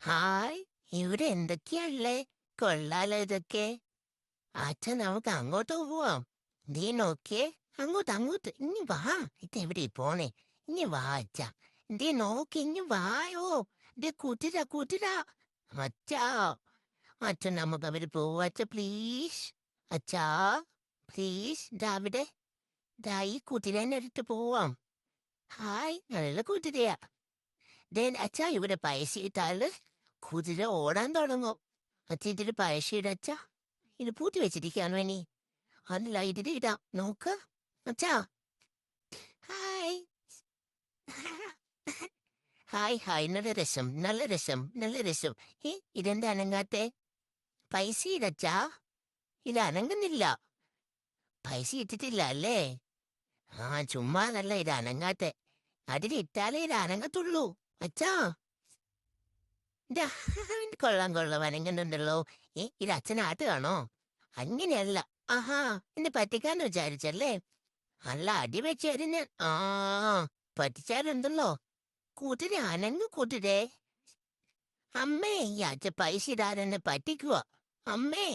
Hi, ഇവിടെ എന്തൊക്കെയാള്ളേ? കൊള്ളാലോ ഇതൊക്കെ. അച്ഛൻ നമുക്ക് അങ്ങോട്ട് പോവാം. നീ നോക്കിയേ, അങ്ങോട്ട് ഇനി വാ. ഇതെവിടെ പോണേ? ഇനി വാ അച്ഛ. നീ നോക്കി ഇനി വായോ. ദേ കുതിര. അച്ഛാ, അച്ഛൻ നമുക്ക് അവര് പോവാ അച്ഛ, പ്ലീസ്. അച്ഛാ, പ്ലീസ്. അവിടെ ദാ ഈ കുതിരനെ എടുത്ത് പോവാം. ഹായ്, നല്ല കുതിരയാ. ദേ അച്ഛാ, ഇവിടെ പൈസ ഇട്ടാല് കുതിര ഓടാൻ തുടങ്ങും. അച്ഛ ഇതില് പഴശ്ശി ഇടച്ച ഇത് പൂട്ടി വെച്ചിരിക്കാണ് ഇനി. അല്ല ഇതില് ഇടാം, നോക്ക് അച്ഛാ. ഹായ്. ഹായ്, നല്ല രസം. ഇതെന്താ അനങ്ങാത്തെ? പൈസ ഇടച്ചാ, ഇത് അനങ്ങുന്നില്ല. പൈസ ഇട്ടിട്ടില്ല അല്ലേ? ചുമ്മാതല്ല ഇത് അനങ്ങാത്തെ. അതിലിട്ടാലേ ഇത് അനങ്ങത്തുള്ളൂ. അച്ഛാ, ഇതാ. കൊള്ളാം അനങ്ങുന്നുണ്ടല്ലോ. ഇത് അച്ഛനാട്ടുകയാണോ? അങ്ങനെയല്ല. ആഹാ, എന്നെ പറ്റിക്കാന്ന് വിചാരിച്ചല്ലേ? അല്ല, അടി വെച്ചേരിന്. പറ്റിച്ചാരുണ്ടല്ലോ. കുതിര അനങ്ങു കുതിരേ. അമ്മേ, ഈ അച്ഛ പൈസ ഇടാൻ എന്നെ പറ്റിക്കുവാ. അമ്മേ.